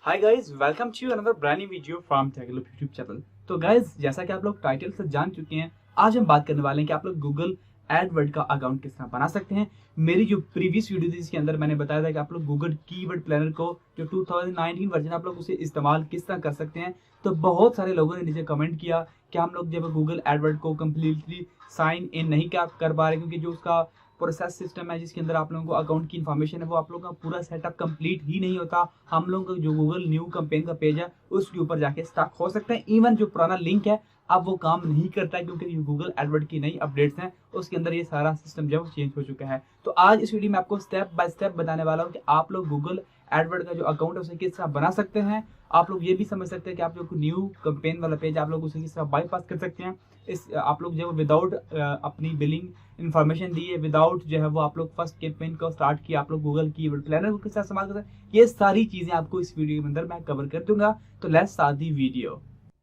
Hi guys, welcome to another brand new video from technical YouTube channel. तो guys, जैसा कि आप लोग टाइटल से जान चुके हैं, आज हम बात करने वाले हैं कि आप लोग गूगल एडवर्ड का अकाउंट किस तरह बना सकते हैं। मेरी जो प्रीवियस वीडियो थी इसके अंदर मैंने बताया था कि आप लोग गूगल कीवर्ड प्लानर को जो 2019 वर्जन आप लोग उसे इस्तेमाल किस तरह कर सकते हैं। तो बहुत सारे लोगों ने नीचे कमेंट किया कि हम लोग जब गूगल एडवर्ड को कम्प्लीटली साइन इन नहीं कर पा रहे, क्योंकि जो उसका प्रोसेस सिस्टम है जिसके अंदर आप लोगों को अकाउंट की इन्फॉर्मेशन है वो आप लोगों का पूरा सेटअप कंप्लीट ही नहीं होता। हम लोगों का जो गूगल न्यू कैंपेन का पेज है उसके ऊपर जाके स्टक हो सकते हैं। इवन जो पुराना लिंक है अब वो काम नहीं करता है, क्योंकि गूगल एडवर्ड की नई अपडेट्स हैं उसके अंदर ये सारा सिस्टम जो है वो चेंज हो चुका है। तो आज इस वीडियो में आपको स्टेप बाय स्टेप बताने वाला हूँ कि आप लोग गूगल एडवर्ड का जो अकाउंट है उसे किस तरह बना सकते हैं। आप लोग ये भी समझ सकते हैं कि आप लोग न्यू कैंपेन वाला पेज आप लोग उसे किस तरह बाईपास कर सकते हैं। इस आप लोग जो विदाउट अपनी बिलिंग इन्फॉर्मेशन दी है, विदाउट जो है वो आप लोग फर्स्ट कैंपेन को स्टार्ट किया, आप लोग गूगल कीवर्ड प्लानर को किस तरह इस्तेमाल करते हैं, ये सारी चीजें आपको इस वीडियो के अंदर मैं कवर कर दूंगा। तो लेट्स स्टार्ट दी वीडियो।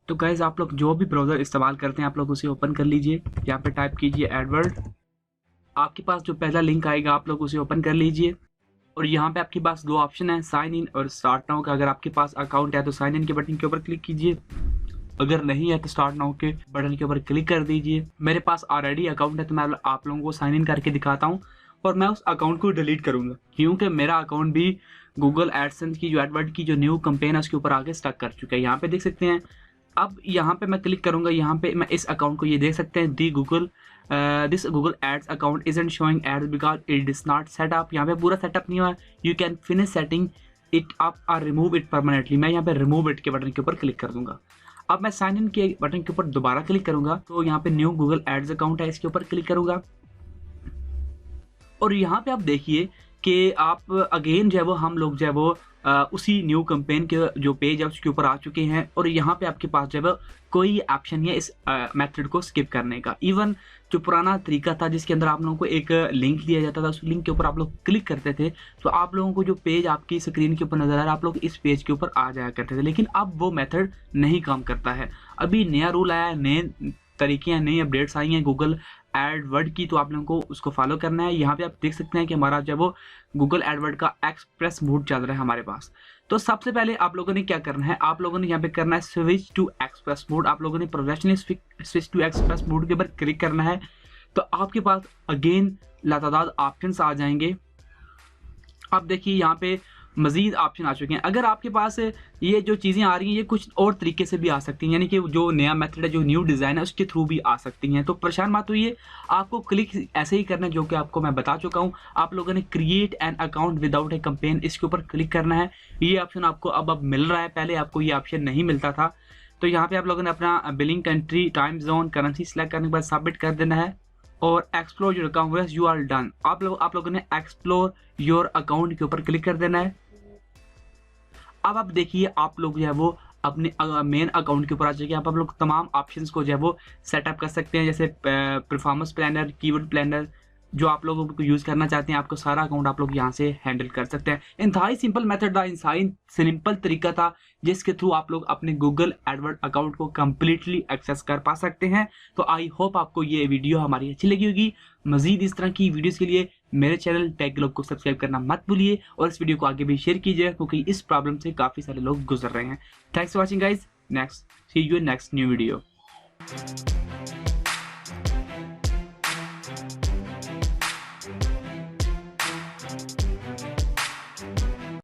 तो गाइस, आप लोग जो भी ब्राउजर इस्तेमाल करते हैं आप लोग उसे ओपन कर लीजिए। यहाँ पे टाइप कीजिए एडवर्ड। आपके पास जो पहला लिंक आएगा आप लोग उसे ओपन कर लीजिए और यहाँ पे आपके पास दो ऑप्शन है, साइन इन और स्टार्ट नाउ का। अगर आपके पास अकाउंट है तो साइन इन के बटन के ऊपर क्लिक कीजिए, अगर नहीं है तो स्टार्ट नाउ के बटन के ऊपर क्लिक कर दीजिए। मेरे पास ऑलरेडी अकाउंट है तो मैं आप लोगों को साइन इन करके दिखाता हूँ और मैं उस अकाउंट को डिलीट करूंगा, क्योंकि मेरा अकाउंट भी गूगल एडसेंस की जो एडवर्ड की जो न्यू कैंपेन है उसके ऊपर आगे स्टक कर चुका है। यहाँ पे देख सकते हैं। अब यहाँ पे मैं क्लिक करूंगा, यहाँ पे मैं इस अकाउंट को ये देख सकते हैं, the Google this Google ads account isn't showing ads because it is not set up. यहाँ पे पूरा सेटअप नहीं हुआ। You can finish setting it up और रिमूव इट परमानेंटली। मैं यहाँ पे रिमूव इट के बटन के ऊपर क्लिक कर दूंगा। अब मैं साइन इन के बटन के ऊपर दोबारा क्लिक करूंगा तो यहाँ पे न्यू गूगल एड्स अकाउंट है, इसके ऊपर क्लिक करूंगा और यहाँ पे आप देखिए कि आप अगेन जो है वो हम लोग जो है वो उसी न्यू कैंपेन के जो पेज है उसके ऊपर आ चुके हैं और यहाँ पे आपके पास जो है कोई ऑप्शन नहीं है इस मेथड को स्किप करने का। इवन जो पुराना तरीका था जिसके अंदर आप लोगों को एक लिंक दिया जाता था, उस लिंक के ऊपर आप लोग क्लिक करते थे तो आप लोगों को जो पेज आपकी स्क्रीन के ऊपर नजर आ रहा है आप लोग इस पेज के ऊपर आ जाया करते थे, लेकिन अब वो मेथड नहीं काम करता है। अभी नया रूल आया है, नए तरीके हैं, नई अपडेट्स आई हैं गूगल एडवर्ड की, तो आप लोगों को उसको फॉलो करना है। यहाँ पे आप देख सकते हैं कि हमारा जो वो गूगल एडवर्ड का एक्सप्रेस मोड चल रहा है हमारे पास। तो सबसे पहले आप लोगों ने क्या करना है, आप लोगों ने यहाँ पे करना है स्विच टू एक्सप्रेस मोड। आप लोगों ने professionally switch to express mode के ऊपर क्लिक करना है तो आपके पास अगेन लातादाद ऑप्शंस आ जाएंगे। अब देखिए यहाँ पे मजीद ऑप्शन आ चुके हैं। अगर आपके पास ये जो चीज़ें आ रही हैं ये कुछ और तरीके से भी आ सकती हैं, यानी कि जो नया मेथड है, जो न्यू डिज़ाइन है उसके थ्रू भी आ सकती हैं। तो परेशान मत होइए, आपको क्लिक ऐसे ही करना है जो कि आपको मैं बता चुका हूँ। आप लोगों ने create an account without A campaign, इसके ऊपर क्लिक करना है। ये ऑप्शन आपको अब मिल रहा है, पहले आपको ये ऑप्शन नहीं मिलता था। तो यहाँ पे आप लोगों ने अपना billing country, time zone, currency select करने के बाद सबमिट कर देना है और explore your account, you are done. आप लोगों ने एक्सप्लोर योर अकाउंट के ऊपर क्लिक कर देना है। अब आप देखिए आप लोग जो है वो अपने मेन अकाउंट के ऊपर आ जाएंगे। आप लोग तमाम ऑप्शंस को जो है वो सेटअप कर सकते हैं, जैसे परफॉर्मेंस प्लानर, कीवर्ड प्लानर, जो आप लोगों को यूज़ करना चाहते हैं आपको सारा अकाउंट आप लोग यहाँ से हैंडल कर सकते हैं। इंतहाई सिंपल मेथड था, इंतहाई सिंपल तरीका था जिसके थ्रू आप लोग अपने गूगल एडवर्ड अकाउंट को कम्प्लीटली एक्सेस कर पा सकते हैं। तो आई होप आपको ये वीडियो हमारी अच्छी लगी होगी। मजीद इस तरह की वीडियोस के लिए मेरे चैनल टेक ग्लोब को सब्सक्राइब करना मत भूलिए और इस वीडियो को आगे भी शेयर कीजिए, क्योंकि इस प्रॉब्लम से काफ़ी सारे लोग गुजर रहे हैं। Thanks for watching guys, next see you next new video.